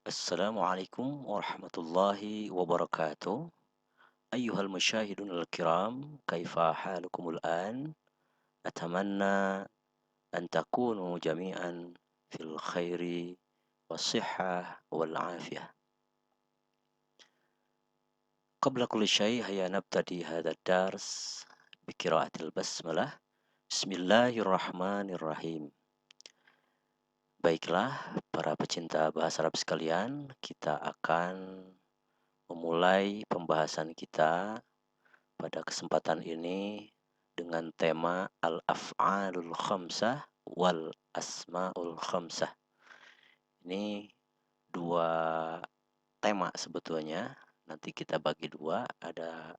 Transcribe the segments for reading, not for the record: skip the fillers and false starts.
Assalamualaikum warahmatullahi wabarakatuh. Ayyuhal musyahidun al-kiram, kaifa halukumul an? Atamanna an takunu jami'an fil khairi was-sihhah wal afiyah. Qabla kulli syai' hayya nabtadi hadha ad-dars bi qira'atil basmalah. Bismillahirrahmanirrahim. Baiklah, para pecinta bahasa Arab sekalian, kita akan memulai pembahasan kita pada kesempatan ini dengan tema Al-Af'alul Khamsah wal Asma'ul Khamsah. Ini dua tema sebetulnya. Nanti kita bagi dua, ada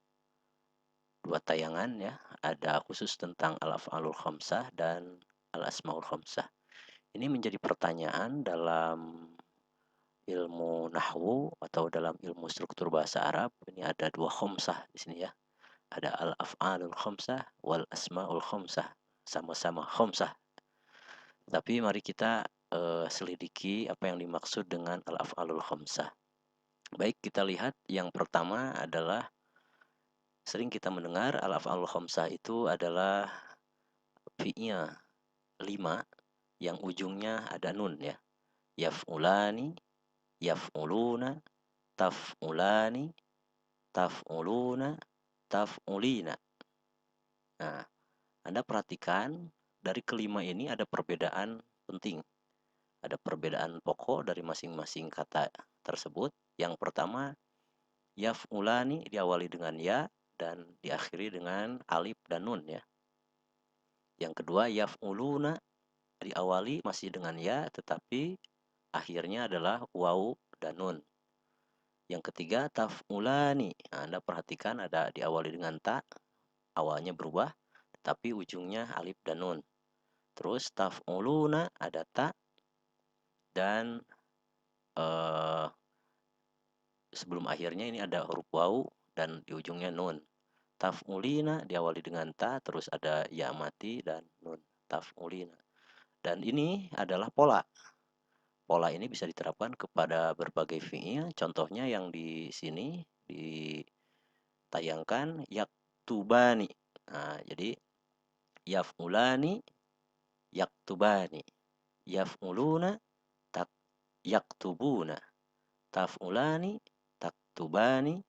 dua tayangan ya. Ada khusus tentang Al-Af'alul Khamsah dan Al-Asma'ul Khamsah. Ini menjadi pertanyaan dalam ilmu nahwu atau dalam ilmu struktur bahasa Arab. Ini ada dua khamsah di sini ya. Ada al-af'alul khamsah wal asmaul khamsah. Sama-sama khamsah. Tapi mari kita selidiki apa yang dimaksud dengan al-af'alul khamsah. Baik, kita lihat yang pertama adalah sering kita mendengar al-af'alul khamsah itu adalah fi'nya 5 yang ujungnya ada nun ya. Yaf'ulani, yaf'uluna, taf'ulani, taf'uluna, taf'ulina. Nah, Anda perhatikan dari kelima ini ada perbedaan penting. Ada perbedaan pokok dari masing-masing kata tersebut. Yang pertama, yaf'ulani diawali dengan ya dan diakhiri dengan alif dan nun ya. Yang kedua, yaf'uluna diawali masih dengan ya tetapi akhirnya adalah waw dan nun. Yang ketiga, taf'ulani. Nah, Anda perhatikan ada diawali dengan ta, awalnya berubah tapi ujungnya alif dan nun. Terus taf'uluna ada ta dan sebelum akhirnya ini ada huruf waw dan di ujungnya nun. Taf'ulina diawali dengan ta, terus ada ya mati dan nun. Taf'ulina. Dan ini adalah pola. Pola ini bisa diterapkan kepada berbagai fi'il. Contohnya yang di sini ditayangkan yaktubani. Nah, jadi yaf'ulani, yaktubani. Yaf'uluna, yaktubuna. Taf'ulani, taktubani,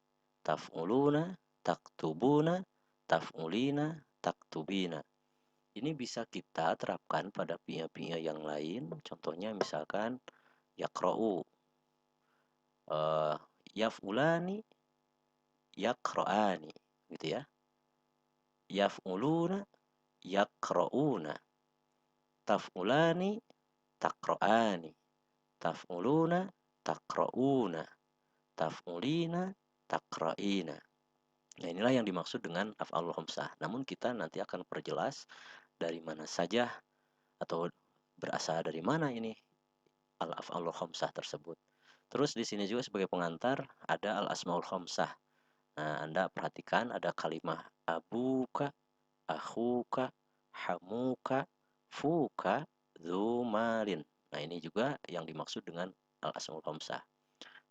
taf'uluna, taktubuna, taf'ulina, taktubina. Ini bisa kita terapkan pada fi'il-fi'il yang lain. Contohnya misalkan yaqra'u, yaf'ulani, yaqra'ani, gitu ya. Yaf'uluna, yaqra'una. Taf'ulani, taqra'ani. Taf'uluna, taqra'una. Taf'ulina, taqra'ina. Nah, inilah yang dimaksud dengan af'alul khamsah. Namun kita nanti akan perjelas dari mana saja atau berasal dari mana ini al-af'alul khamsah tersebut. Terus di sini juga sebagai pengantar ada al-asmaul khamsah. Nah, Anda perhatikan ada kalimah abuka, akhuka, hamuka, fuka, zumalin. Nah, ini juga yang dimaksud dengan al-asmaul khamsah.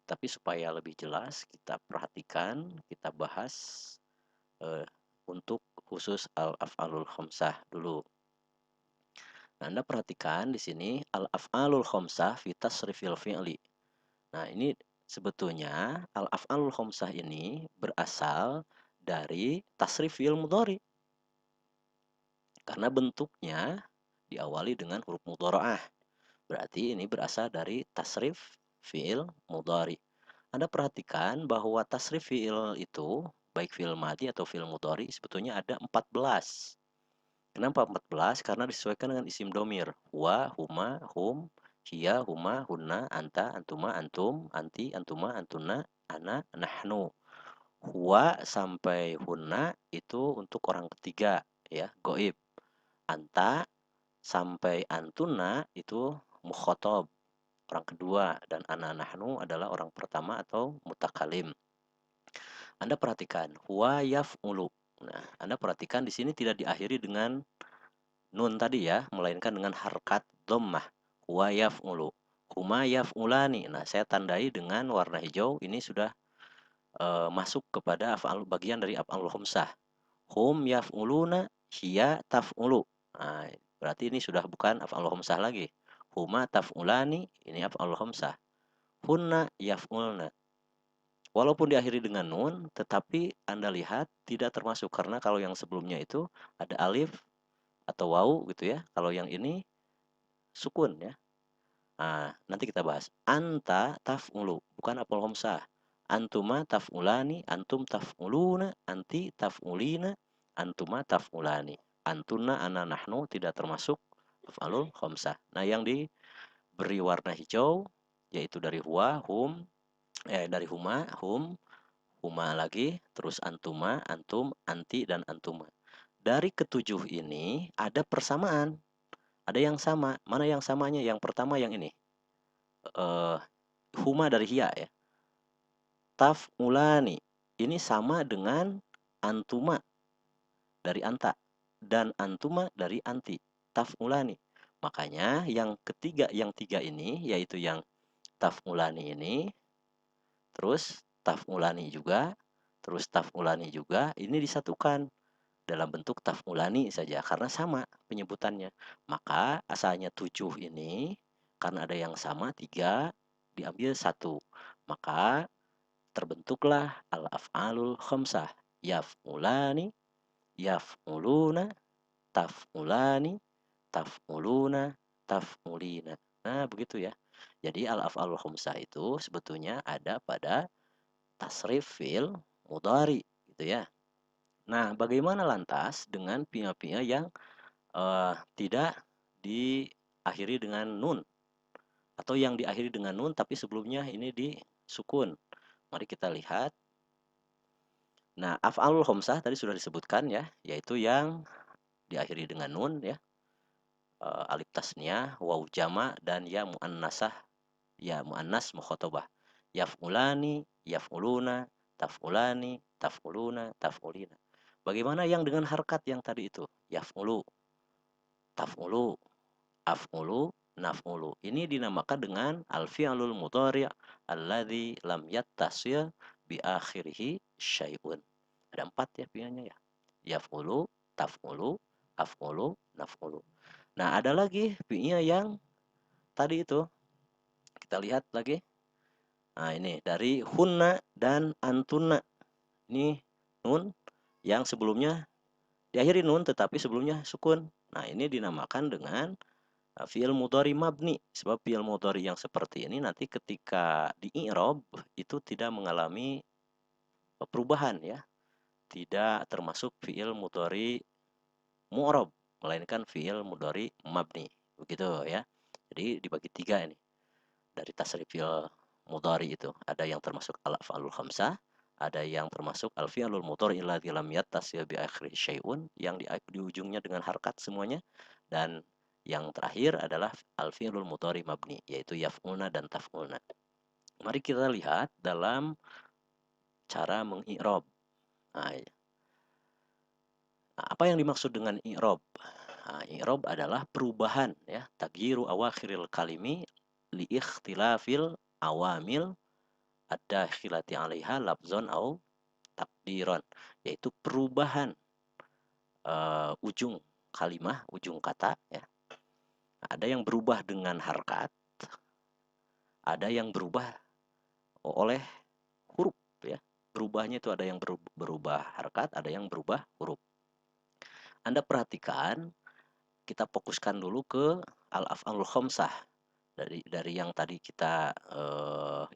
Tapi supaya lebih jelas kita perhatikan, kita bahas untuk khusus al-af'alul khamsah dulu. Nah, Anda perhatikan di sini al-af'alul khamsah fi tasrifil fi'li. Nah, ini sebetulnya al-af'alul khamsah ini berasal dari tasrif fi'il mudhari. Karena bentuknya diawali dengan huruf mudhara'ah. Berarti ini berasal dari tasrif fi'il mudhari. Anda perhatikan bahwa tasrif fi'il itu baik fi'il madhi atau fi'il mudhari sebetulnya ada 14. Kenapa 14? Karena disesuaikan dengan isim domir. Wa, huma, hum, hiya, huma, hunna, anta, antuma, antum, anti, antuma, antuna, ana, nahnu. Huwa sampai hunna itu untuk orang ketiga ya, goib. Anta sampai antuna itu mukhotob, orang kedua, dan ana nahnu adalah orang pertama atau mutakalim. Anda perhatikan huwa yaf'ulu. Nah, Anda perhatikan di sini tidak diakhiri dengan nun tadi ya, melainkan dengan harkat dhammah. Huwa yaf'ulu. huma yaf'ulani. Nah, saya tandai dengan warna hijau, ini sudah masuk kepada af'al, bagian dari af'alul khamsah. Hum yaf'uluna, hiya taf'ulu. Nah, berarti ini sudah bukan af'alul khamsah lagi. Huma taf'ulani, ini af'alul khamsah. Hunna yaf'ulna. Walaupun diakhiri dengan nun, tetapi Anda lihat tidak termasuk karena kalau yang sebelumnya itu ada alif atau waw gitu ya. Kalau yang ini sukun ya. Nah, nanti kita bahas. Anta taf'ulu, bukan af'al khamsah. Antuma taf'ulani, antum taf'uluna, anti taf'ulina, antuma taf'ulani. Antuna, ana, nahnu tidak termasuk af'alul khamsah. Nah, yang diberi warna hijau yaitu dari huwa, hum, dari huma, huma lagi, terus antuma, antum, anti, dan antuma. Dari ketujuh ini ada persamaan, ada yang sama. Mana yang samanya? Yang pertama yang ini, huma dari hiya ya. Taf'ulani, ini sama dengan antuma dari anta, dan antuma dari anti. Taf'ulani. Makanya yang ketiga, yang tiga ini, yaitu yang taf'ulani ini, terus taf'ulani juga, terus taf'ulani juga, ini disatukan dalam bentuk taf'ulani saja karena sama penyebutannya. Maka asalnya 7 ini karena ada yang sama 3 diambil 1. Maka terbentuklah al-af'alul khamsah. Yaf'ulani, yaf'uluna, taf'ulani, taf'uluna, taf'ulina. Nah, begitu ya. Jadi al-af'alul khamsah itu sebetulnya ada pada tasrif fil mudhari gitu ya. Nah, bagaimana lantas dengan fi'il-fi'il yang tidak diakhiri dengan nun atau yang diakhiri dengan nun tapi sebelumnya ini disukun? Mari kita lihat. Nah, af'alul khamsah tadi sudah disebutkan ya, yaitu yang diakhiri dengan nun ya, alif tasniyah, waw jama, dan ya muannasah, ya muannas mukhatabah. Yaf'ulani, yaf'uluna, taf'ulani, taf'uluna, taf'ulina. Bagaimana yang dengan harkat yang tadi itu? Yaf'ulu, taf'ulu, af'ulu, naf'ulu. Ini dinamakan dengan al-fi'lul mudhari' alladzi lam yattasil bi akhirih syai'un. Ada 4 ya fi'ilnya ya. Yaf'ulu, taf'ulu, af'ulu, naf'ulu. Nah, ada lagi fi'il yang tadi itu. Kita lihat lagi. Nah, ini dari hunna dan antuna. Ini nun yang sebelumnya diakhiri nun tetapi sebelumnya sukun. Nah, ini dinamakan dengan fi'il mudhari mabni. Sebab fi'il mudhari yang seperti ini nanti ketika di i'rab itu tidak mengalami perubahan ya. Tidak termasuk fi'il mudhari mu'rab, melainkan fi'il mudhari mabni. Begitu ya. Jadi dibagi 3 ini. Dari tasrif fi'il mudhari itu ada yang termasuk al-af'alul khamsah, ada yang termasuk al-fi'lul mudhari alladzi lam yattasil bi akhiri syai'un, yang di ujungnya dengan harkat semuanya, dan yang terakhir adalah al-fi'lul mudhari mabni, yaitu yaf'ulna dan taf'ulna. Mari kita lihat dalam cara mengi'rab. Nah, apa yang dimaksud dengan i'rab? Nah, i'rab adalah perubahan ya, tagyiru awakhiril kalimi li ikhtilafil awamil ad-dakhilati 'alaiha lafzon au takdiron, yaitu perubahan ujung kalimah, ujung kata ya. Ada yang berubah dengan harkat, ada yang berubah oleh huruf ya. Berubahnya itu ada yang berubah harkat, ada yang berubah huruf. Anda perhatikan, kita fokuskan dulu ke al-af'alul khamsah dari yang tadi kita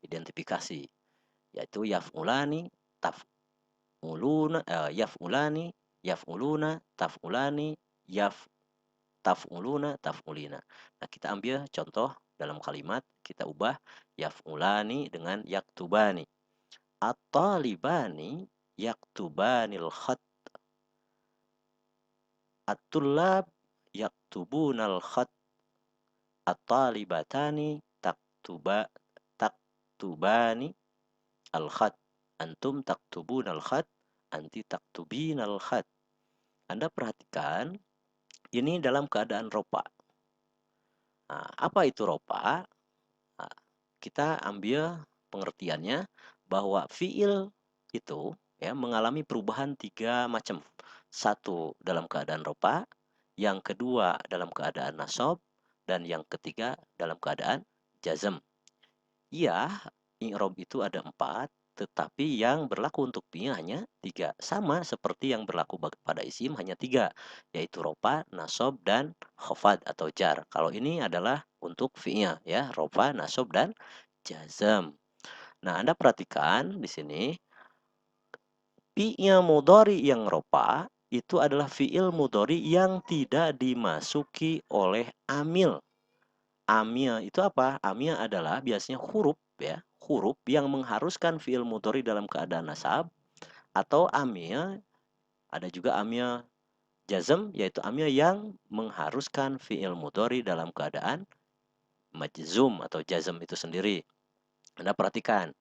identifikasi, yaitu yaf'ulani, taf'uluna, yaf'ulani, yaf'uluna, taf'ulani, taf'uluna, taf'ulina. Nah, kita ambil contoh dalam kalimat, kita ubah yaf'ulani dengan yaktubani. At-talibani yaktubanil khat. At-tullab yaktubunal khat. At-talibatani taktubani al-khat. Antum taktubunal khat, anti taktubinal khat. Anda perhatikan, ini dalam keadaan ropa. Nah, apa itu ropa? kita ambil pengertiannya bahwa fiil itu ya mengalami perubahan 3 macam. Satu dalam keadaan rofa, yang kedua dalam keadaan nasab, dan yang ketiga dalam keadaan jazm. Iya, i'rab itu ada 4, tetapi yang berlaku untuk fi'il hanya 3. Sama seperti yang berlaku pada isim hanya 3, yaitu rofa, nasab, dan khafad atau jar. Kalau ini adalah untuk fi'il ya, rofa, nasab, dan jazm. Nah, Anda perhatikan di sini, fi'il mudhari yang rofa itu adalah fi'il mudhari yang tidak dimasuki oleh amil. Amil itu apa? Amil adalah biasanya huruf ya, huruf yang mengharuskan fiil mudhari dalam keadaan nasab, atau amil, ada juga amil jazm, yaitu amil yang mengharuskan fiil mudhari dalam keadaan majzum atau jazm itu sendiri. Anda perhatikan,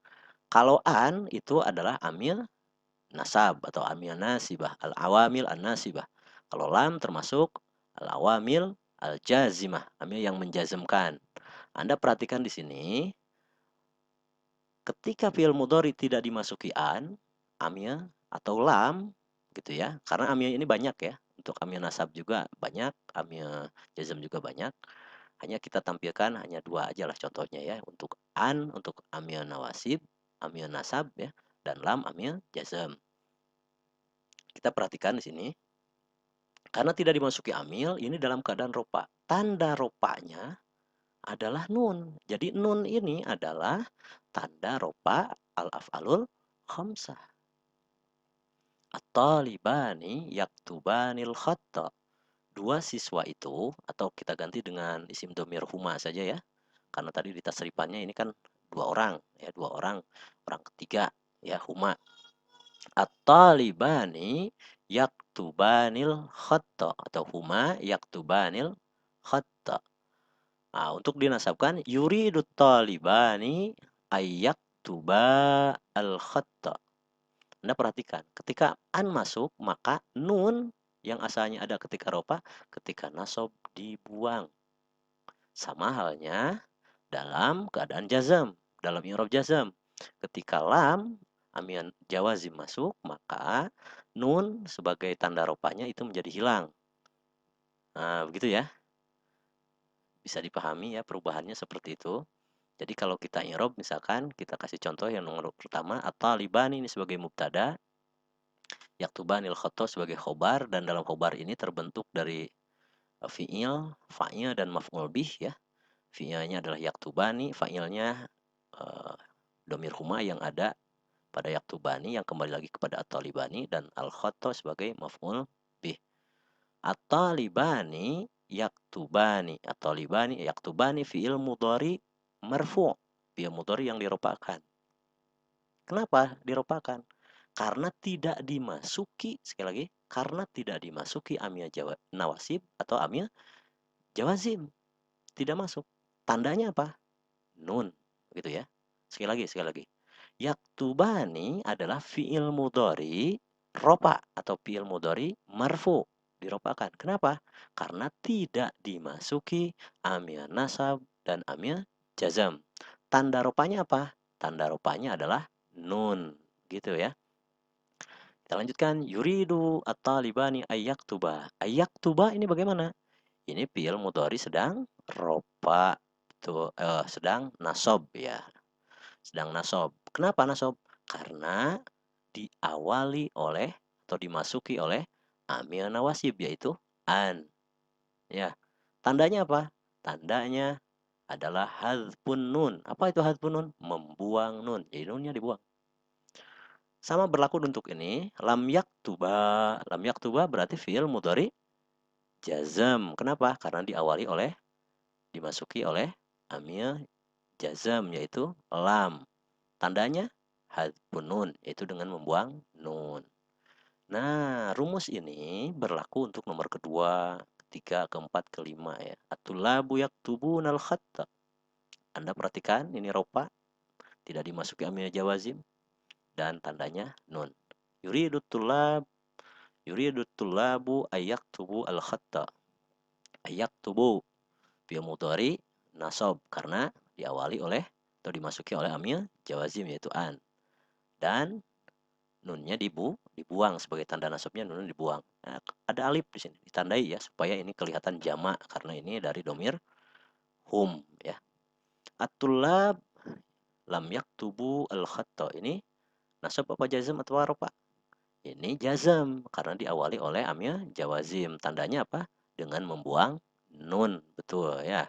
kalau an itu adalah amil nasab atau amil nasibah, al-awamil an-nasibah. Kalau lam termasuk al-awamil al-jazimah, amil yang menjazmkan. Anda perhatikan di sini, ketika fi'il mudhari tidak dimasuki an, amil atau lam gitu ya. Karena amil ini banyak ya. Untuk amil nasab juga banyak, amil jazm juga banyak. Hanya kita tampilkan hanya 2 aja lah contohnya ya. Untuk an, untuk amil nawasib, amil nasab ya, dan lam amil jazm. Kita perhatikan di sini. Karena tidak dimasuki amil, ini dalam keadaan ropa. Tanda ropanya adalah nun. Jadi nun ini adalah tanda ropa al-af'alul khamsah. At-talibani yaktubanil khatta. Dua siswa itu, atau kita ganti dengan isim domir huma saja ya. Karena tadi di tasrifannya ini kan 2 orang, ya 2 orang. Orang ketiga, ya huma. At-talibani yaktubanil khatta. Atau huma yaktubanil khatta. Nah, untuk dinasabkan yuridut talibani ayyaktuba al-khatta. Anda perhatikan, ketika an masuk, maka nun yang asalnya ada ketika ropa, ketika nasab dibuang. Sama halnya dalam keadaan jazam, dalam i'rab jazam. Ketika lam, amil jawazim masuk, maka nun sebagai tanda ropanya itu menjadi hilang. Nah, begitu ya. Bisa dipahami ya perubahannya seperti itu. Jadi kalau kita i'rab misalkan kita kasih contoh yang nomor pertama, at-talibani ini sebagai mubtada, yaktubanil khoto sebagai khobar, dan dalam khobar ini terbentuk dari fi'il, fa'il, dan maf'ul bih ya. Fi'ilnya adalah yaktubani, fa'ilnya domir huma yang ada pada yaktubani yang kembali lagi kepada at-talibani, dan al-khoto sebagai maf'ul bih. At-talibani yaktubani, at-talibani yaktubani fi'il mudhari marfu', fi'il mudhari yang diropakan. Kenapa diropakan? Karena tidak dimasuki, sekali lagi, karena tidak dimasuki amil nawasib atau amil jawazim. Tidak masuk. Tandanya apa? Nun, gitu ya. Sekali lagi. Yaktubani adalah fi'il mudhari ropa atau fi'il mudhari marfu, diropakan. Kenapa? Karena tidak dimasuki amil nasab dan amil jazam. Tanda ropanya apa? Tanda ropanya adalah nun, gitu ya. Kita lanjutkan, yuridu at-talibani ayyaktuba. Ayyaktuba ini bagaimana? Ini fi'il mudhari sedang ropa, itu sedang nasab ya. Sedang nasab. Kenapa nasab? Karena diawali oleh atau dimasuki oleh amil nawasib, yaitu an. Ya. Tandanya apa? Tandanya adalah hadzfun nun. Apa itu hadzfun nun? Membuang nun. Jadi nunnya dibuang. Sama berlaku untuk ini, lam yaktuba. Lam yaktuba berarti fi'il mudhari jazam. Kenapa? Karena diawali oleh, dimasuki oleh amil jazam, yaitu lam. Tandanya hadfun nun, yaitu dengan membuang nun. Nah, rumus ini berlaku untuk nomor kedua, ketiga, keempat, kelima ya. At-tullabu yaktubunal khatta. Anda perhatikan, ini ropa, tidak dimasuki amil jawazim, dan tandanya nun. Yuridut tullabu ayyaktubu al-khatta. Ayyaktubu fi'il mudhari nasab karena diawali oleh atau dimasuki oleh amil jawazim yaitu an. Dan nunnya dibuang sebagai tanda nasabnya, nun dibuang. Nah, ada alif di sini ditandai ya supaya ini kelihatan jamak karena ini dari domir hum ya. At-tullab lam yaktubu al-khatta. Ini nasab apa jazm atau rafa? Ini jazm karena diawali oleh amil jawazim. Tandanya apa? Dengan membuang nun. Betul ya.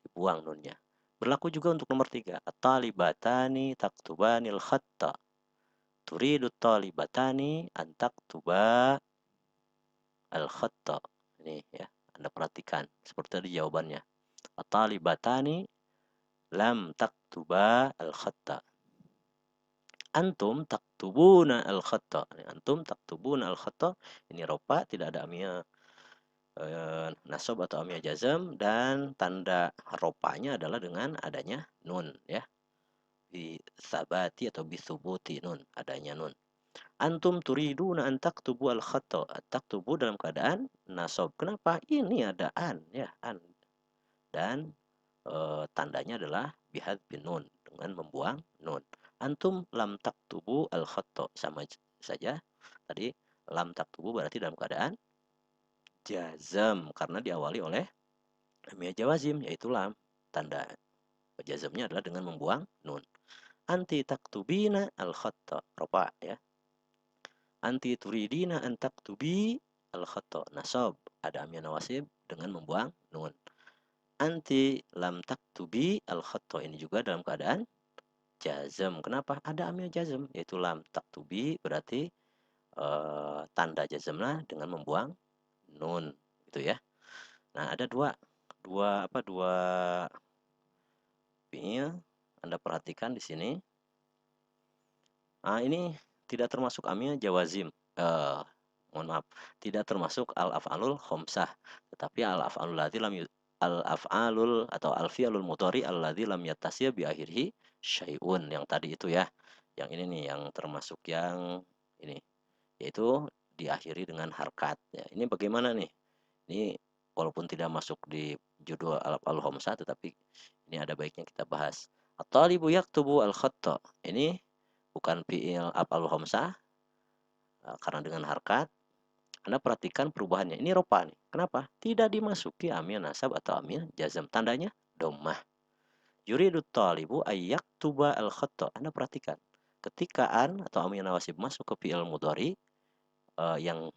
Dibuang nunnya. Berlaku juga untuk nomor 3. At-talibatani taktubanil khatta. Turidu talibatani an taktuba al-khatta. Ini ya, Anda perhatikan. Seperti tadi jawabannya. At-talibatani lam taktuba al-khatta. Antum taktubuna al-khatta. Antum taktubuna al-khatta. Ini ropa, tidak ada amil nasab atau amil jazam, dan tanda ropanya adalah dengan adanya nun ya. Bi sabati atau bi subuti nun, adanya nun. Antum turiduna an taktubu al-khatta. Taktubu dalam keadaan nasab. Kenapa? Ini ada an ya, an. Dan tandanya adalah bihadfin nun, dengan membuang nun. Antum lam taktubu al-khatta. Sama saja tadi, lam taktubu berarti dalam keadaan jazam karena diawali oleh amil jawazim yaitu lam. Tanda jazamnya adalah dengan membuang nun. Anti taktubina al-khatta. Ropa ya. Anti turidina an taktubi al-khatta. Nasab. Ada amil nawasib dengan membuang nun. Anti lam taktubi al-khatta. Ini juga dalam keadaan jazm. Kenapa? Ada amil jazm yaitu lam. Taktubi berarti tanda jazmlah dengan membuang nun gitu ya. Nah, ada dua fiil Anda perhatikan di sini. Ini tidak termasuk amil jawazim. Mohon maaf, tidak termasuk al-af'alul khamsah, tetapi al-af'alul ladzi lam al-af'alul atau al-fi'lul mudhari alladzi lam yattasil bi akhirih syai'un, yang tadi itu ya. Yang ini nih yang termasuk yang ini, yaitu diakhiri dengan harkat ya. Ini bagaimana nih? Ini walaupun tidak masuk di judul al-af'alul khamsah, tetapi ini ada baiknya kita bahas. At-talibu yaktubu al-khatta. Ini bukan fi'il af'alul khamsah karena dengan harkat. Anda perhatikan perubahannya. Ini ropa nih. Kenapa? Tidak dimasuki amil nasab atau amil jazam. Tandanya dhammah. Yuridu talibu ayyaktuba al-khatta. Anda perhatikan. Ketika an atau amil nawasib masuk ke fi'il mudhari yang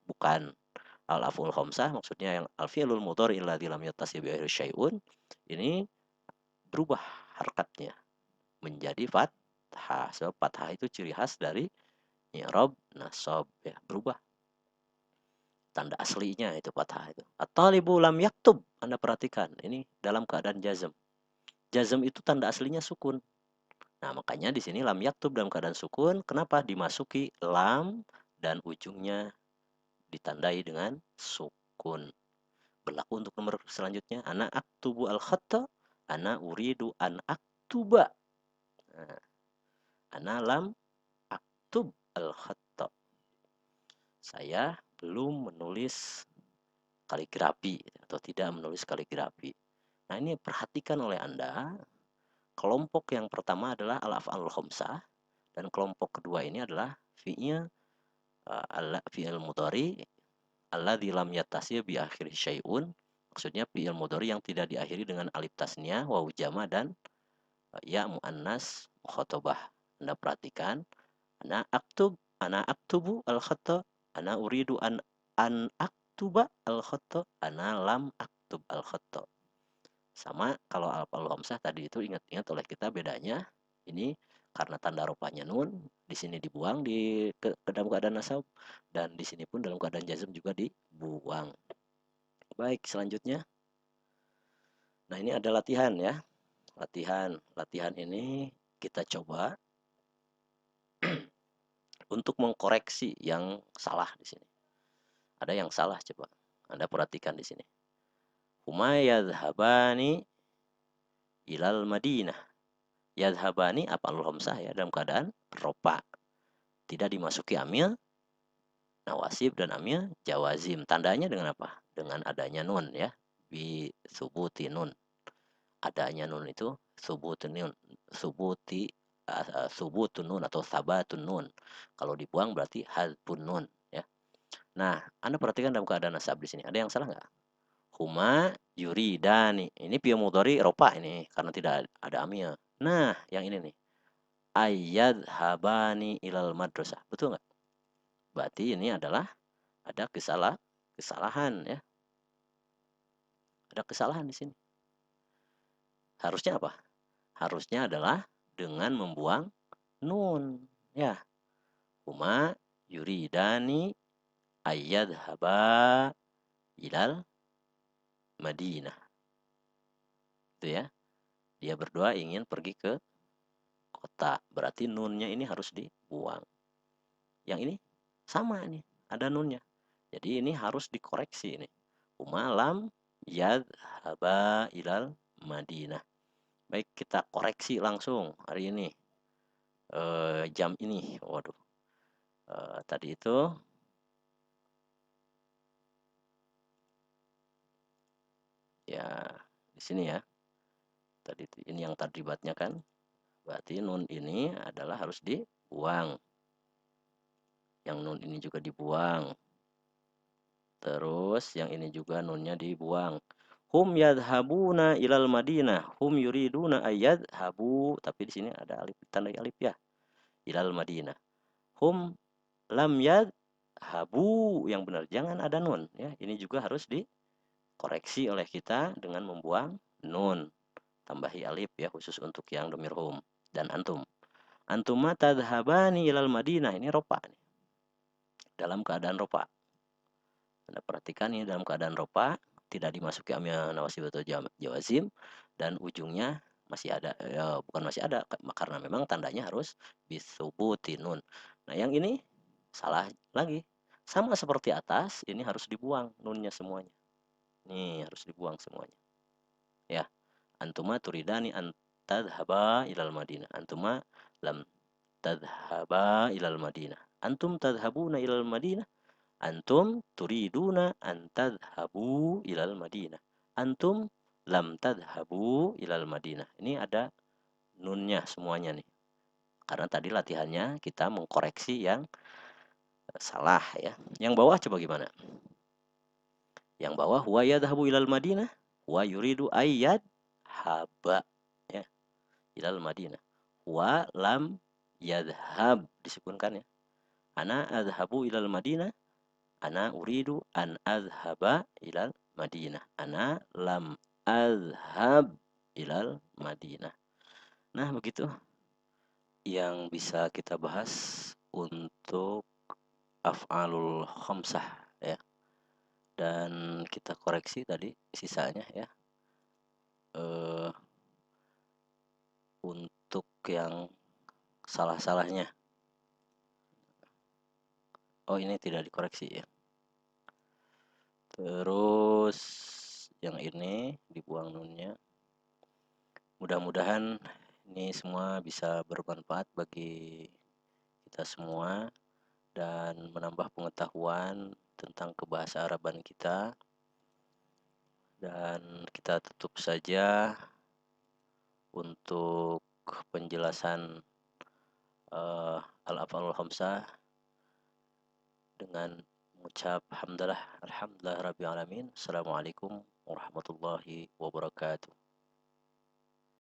bukan al-af'ul khamsah, maksudnya yang al-fi'lul mudhari alladzi lam yattasil bi akhirih syai'un, ini berubah harkatnya menjadi fathah. Sebab fathah itu ciri khas dari i'rab nasab ya, berubah tanda aslinya itu fathah itu. At-talibu lam yaktub. Anda perhatikan, ini dalam keadaan jazm. Jazm itu tanda aslinya sukun. Nah, makanya di sini lam yaktub dalam keadaan sukun. Kenapa? Dimasuki lam dan ujungnya ditandai dengan sukun. Berlaku untuk nomor selanjutnya. Ana aktubu al-khatta. Ana uridu an aktuba. Nah, ana lam aktub al-khatta. Saya belum menulis kaligrafi atau tidak menulis kaligrafi. Nah, ini perhatikan oleh Anda. Kelompok yang pertama adalah al-af'alul khamsah dan kelompok kedua ini adalah fi'il fi'il mudhari alladzi lam yattasil bi akhir syai'un. Maksudnya fi'il mudhari yang tidak diakhiri dengan alif tasniyah, wawu jama, dan ya muannas mukhatabah. Anda perhatikan, ana aktubu al-khata, ana uridu an aktuba al-khata, ana lam aktub al-khata. Sama kalau al-af'alul khamsah tadi itu, ingat-ingat oleh kita bedanya. Ini karena tanda rupanya nun, di sini dibuang ke dalam keadaan nasab, dan di sini pun dalam keadaan jazm juga dibuang. Baik, selanjutnya. Nah, ini ada latihan ya. Latihan ini kita coba untuk mengkoreksi yang salah di sini. Ada yang salah, coba Anda perhatikan di sini. Huma yadhhabani ilal Madinah. Yadhhabani af'alul khamsah ya, dalam keadaan ropa. Tidak dimasuki amil nawasib dan amil jawazim. Tandanya dengan apa? Dengan adanya nun ya. Bi subuti nun. Adanya nun itu subuti nun. subuti, subutun nun atau sabatun nun. Kalau dibuang berarti hadfun nun, ya. Nah, Anda perhatikan dalam keadaan nasab di sini, ada yang salah nggak? Huma yuridani, ini fi'il mudhari rofa ini, karena tidak ada amil. Nah, yang ini nih, habani ilal madrasah, betul nggak? Berarti ini adalah ada kesalahan ya, ada kesalahan di sini. Harusnya apa? Harusnya adalah dengan membuang nun, ya. Huma yuridani haba ilal Madinah. Itu ya. Dia berdua ingin pergi ke kota. Berarti nunnya ini harus dibuang. Yang ini sama nih, ada nunnya. Jadi ini harus dikoreksi ini. Huma lam haba ilal Madinah. Baik, kita koreksi langsung hari ini. Jam ini. Waduh. Tadi itu ya di sini ya. Tadi ini yang terlibatnya kan. Berarti nun ini adalah harus dibuang. Yang nun ini juga dibuang. Terus yang ini juga nunnya dibuang. Hum yadhabuna ilal Madinah. Hum yuriduna habu. Tapi di sini ada alif, tanda alif ya. Ilal Madinah. Hum lam habu. Yang benar, jangan ada nun ya. Ini juga harus dikoreksi oleh kita dengan membuang nun. Tambahi alif ya, khusus untuk yang domir hum dan antum. Antuma tadhabani ilal Madinah. Ini ropa nih. Dalam keadaan ropa. Anda perhatikan ini dalam keadaan ropa, tidak dimasuki amil nawasib atau jawazim, dan ujungnya masih ada, ya, bukan masih ada, karena memang tandanya harus bisubuti nun. Nah, yang ini salah lagi. Sama seperti atas, ini harus dibuang nunnya semuanya. Nih, harus dibuang semuanya. Ya, antuma turidani antadhaba ilal Madinah. Antuma lam tadhaba ilal Madinah. Antum tadhabuna ilal Madinah. Antum turiduna an tadhhabu ilal Madinah. Antum lam tadhhabu ilal Madinah. Ini ada nunnya semuanya nih. Karena tadi latihannya kita mengkoreksi yang salah ya. Yang bawah coba gimana? Yang bawah huwa yadhhabu ilal Madinah. Huwa yuridu ayyad haba ya, ilal Madinah. Huwa lam yadhhab, disukunkan ya. Ana adhabu ilal Madinah. Ana uridu an azhaba ilal Madinah. Ana lam azhab ilal Madinah. Nah, begitu yang bisa kita bahas untuk af'alul khamsah ya. Dan kita koreksi tadi sisanya ya. Untuk yang salah-salahnya. Oh, ini tidak dikoreksi ya. Terus yang ini dibuang nunnya. Mudah-mudahan ini semua bisa bermanfaat bagi kita semua dan menambah pengetahuan tentang kebahasa Araban kita. Dan kita tutup saja untuk penjelasan al-af'alul khamsah dengan mengucap alhamdulillah rabbil alamin. Assalamualaikum warahmatullahi wabarakatuh.